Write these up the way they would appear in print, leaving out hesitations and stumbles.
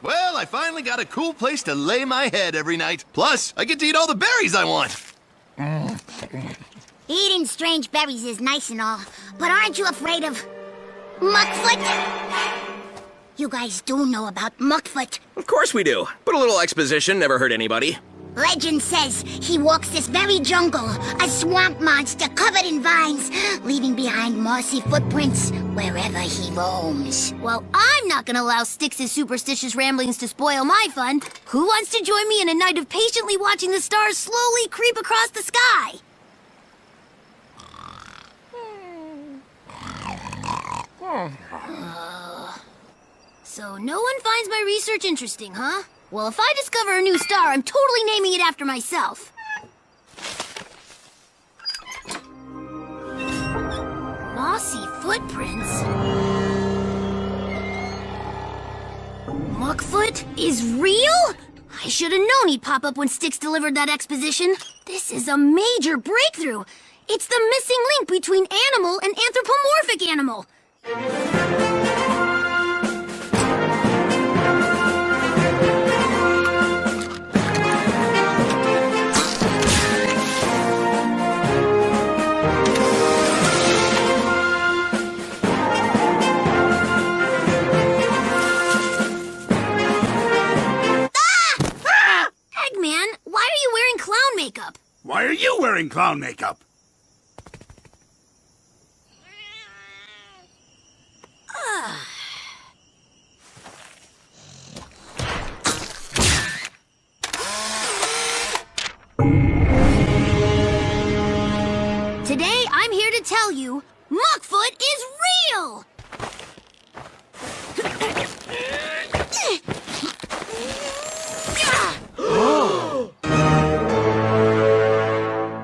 Well, I finally got a cool place to lay my head every night. Plus, I get to eat all the berries I want. Eating strange berries is nice and all, but aren't you afraid of Muckfoot? You guys do know about Muckfoot. Of course we do, but a little exposition never hurt anybody. Legend says he walks this very jungle, a swamp monster covered in vines, leaving behind mossy footprints wherever he roams. Well, I'm not gonna allow Styx's superstitious ramblings to spoil my fun. Who wants to join me in a night of patiently watching the stars slowly creep across the sky? So no one finds my research interesting, huh? Well, if I discover a new star, I'm totally naming it after myself. Mossy footprints? Muckfoot is real? I should have known he'd pop up when Styx delivered that exposition. This is a major breakthrough. It's the missing link between animal and anthropomorphic animal. Eggman, why are you wearing clown makeup? Why are you wearing clown makeup? Today, I'm here to tell you, Muckfoot is real!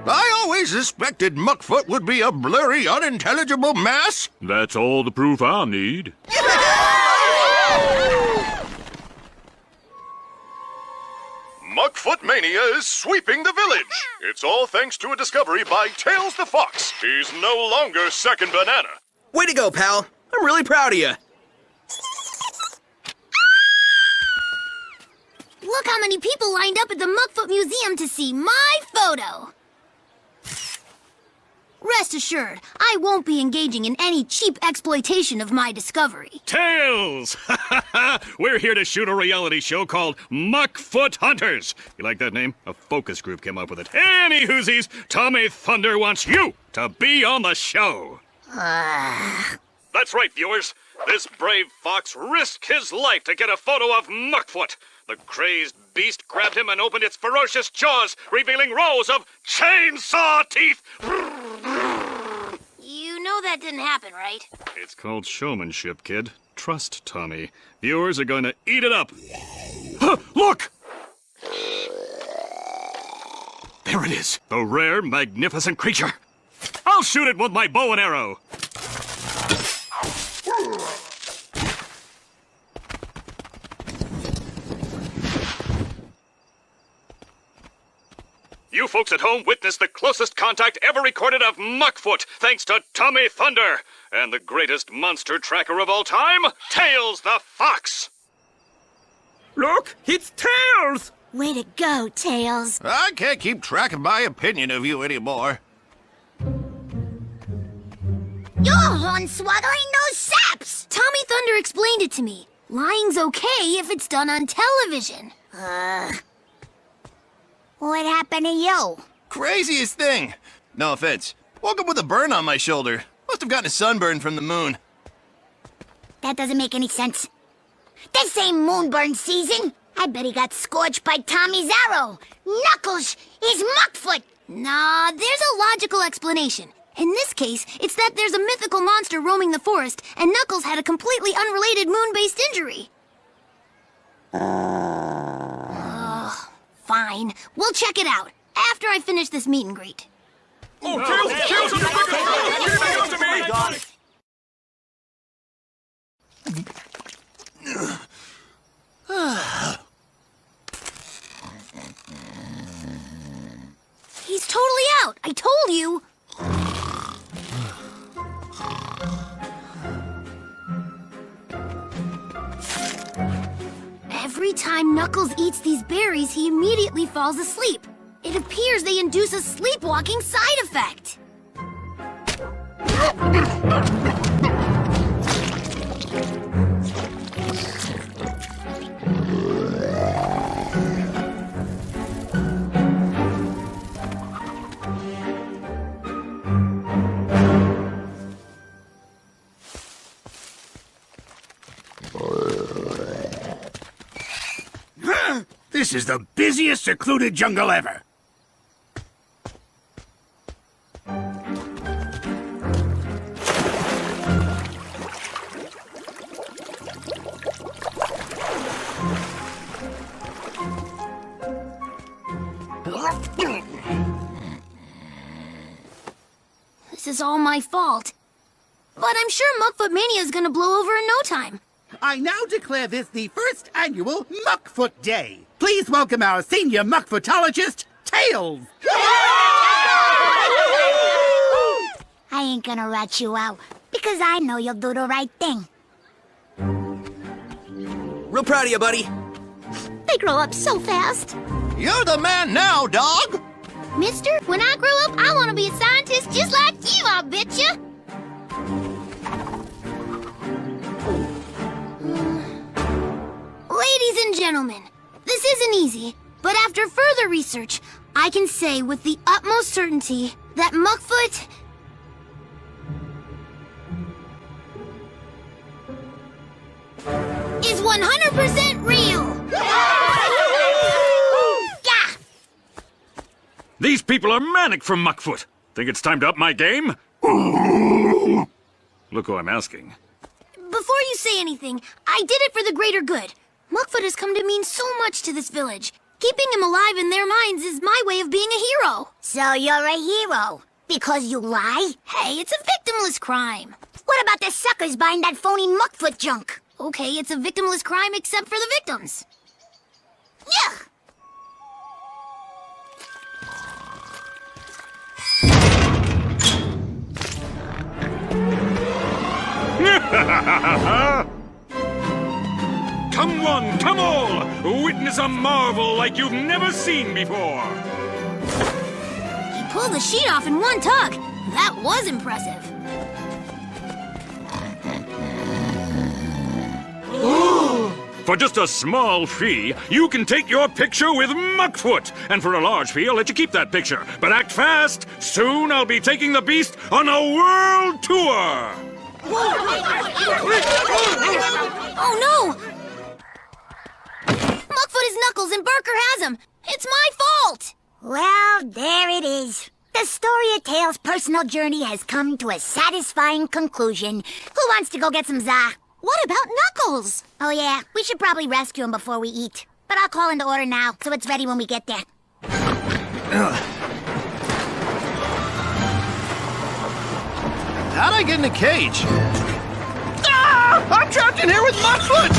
I always suspected Muckfoot would be a blurry, unintelligible mass. That's all the proof I'll need. Muckfoot Mania is sweeping the village. It's all thanks to a discovery by Tails the Fox. He's no longer second banana. Way to go, pal. I'm really proud of you. Look how many people lined up at the Muckfoot Museum to see my photo. Rest assured, I won't be engaging in any cheap exploitation of my discovery. Tails! We're here to shoot a reality show called Muckfoot Hunters. You like that name? A focus group came up with it. Any whoosies, Tommy Thunder wants you to be on the show. That's right, viewers. This brave fox risked his life to get a photo of Muckfoot. The crazed beast grabbed him and opened its ferocious jaws, revealing rows of chainsaw teeth. You know that didn't happen, right? It's called showmanship, kid. Trust Tommy. Viewers are going to eat it up. Huh, look! There it is. The rare, magnificent creature. I'll shoot it with my bow and arrow. You folks at home witnessed the closest contact ever recorded of Muckfoot, thanks to Tommy Thunder, and the greatest monster tracker of all time, Tails the Fox. Look, it's Tails! Way to go, Tails. I can't keep track of my opinion of you anymore. You're hornswaggling those saps! Tommy Thunder explained it to me. Lying's okay if it's done on television. What happened to you? Craziest thing. No offense. Woke up with a burn on my shoulder. Must have gotten a sunburn from the moon. That doesn't make any sense. This ain't moonburn season. I bet he got scorched by Tommy's arrow. Knuckles is Muckfoot. Nah, there's a logical explanation. In this case, it's that there's a mythical monster roaming the forest, and Knuckles had a completely unrelated moon-based injury. Fine. We'll check it out after I finish this meet and greet. Oh, Tails! He's totally out. I told you. Every time Knuckles eats these berries, he immediately falls asleep. It appears they induce a sleepwalking side effect. This is the busiest secluded jungle ever. This is all my fault. But I'm sure Muckfoot Mania is gonna blow over in no time. I now declare this the first annual Muckfoot Day. Please welcome our senior Muckfootologist, Tails. I ain't gonna rat you out, because I know you'll do the right thing. Real proud of you, buddy. They grow up so fast. You're the man now, dog! Mister, when I grow up, I want to be a scientist just like you, I'll bet you. Ladies and gentlemen, this isn't easy, but after further research, I can say with the utmost certainty that Muckfoot is 100% real! Yeah! These people are manic from Muckfoot. Think it's time to up my game? Look who I'm asking. Before you say anything, I did it for the greater good. Muckfoot has come to mean so much to this village. Keeping him alive in their minds is my way of being a hero. So you're a hero, because you lie? Hey, it's a victimless crime. What about the suckers buying that phony Muckfoot junk? Okay, it's a victimless crime except for the victims. Yeah! Come one, come all! Witness a marvel like you've never seen before! He pulled the sheet off in one tug. That was impressive. For just a small fee, you can take your picture with Muckfoot. And for a large fee, I'll let you keep that picture. But act fast! Soon I'll be taking the beast on a world tour! Oh no! Muckfoot is Knuckles and Barker has him. It's my fault! Well, there it is. The story of Tails' personal journey has come to a satisfying conclusion. Who wants to go get some za? What about Knuckles? Oh yeah, we should probably rescue him before we eat. But I'll call in the order now, so it's ready when we get there. How'd I get in a cage? Ah! I'm trapped in here with Muckfoot!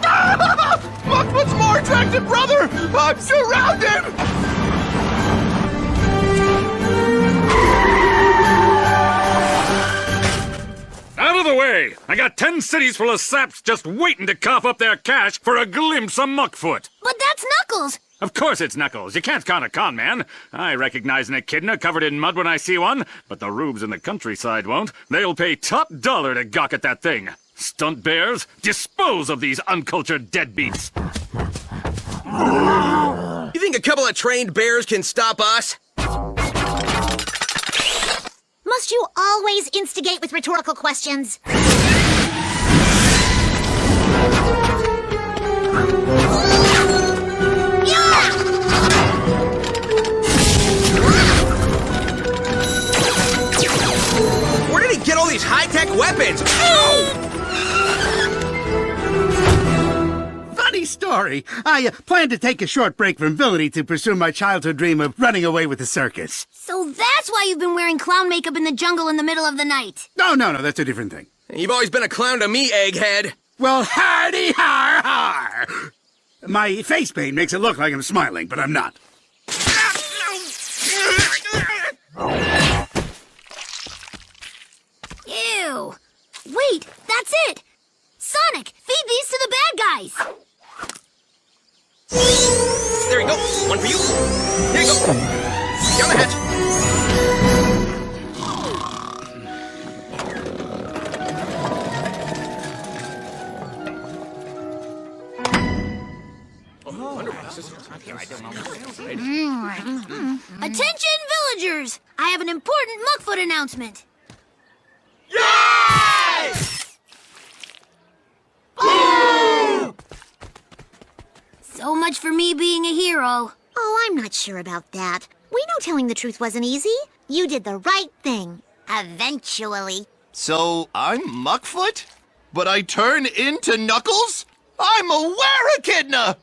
Ah! Muckfoot's more attractive brother! I'm surrounded! Out of the way! I got 10 cities full of saps just waiting to cough up their cash for a glimpse of Muckfoot! But that's Knuckles! Of course it's Knuckles. You can't con a con man. I recognize an echidna covered in mud when I see one, but the rubes in the countryside won't. They'll pay top dollar to gawk at that thing. Stunt bears, dispose of these uncultured deadbeats. You think a couple of trained bears can stop us? Must you always instigate with rhetorical questions? Where did he get all these high-tech weapons? Ow! Funny story. I planned to take a short break from villainy to pursue my childhood dream of running away with the circus. So that's why you've been wearing clown makeup in the jungle in the middle of the night. No, that's a different thing. You've always been a clown to me, egghead. Well, hardy har har! My face paint makes it look like I'm smiling, but I'm not. Ew. Wait, that's it! Sonic, feed these to the bad guys! One for you. Here you go. Down the hatch. Attention, villagers! I have an important Muckfoot announcement. So much for me being a hero. Oh, I'm not sure about that. We know telling the truth wasn't easy. You did the right thing. Eventually. So I'm Muckfoot? But I turn into Knuckles? I'm a Werechidna!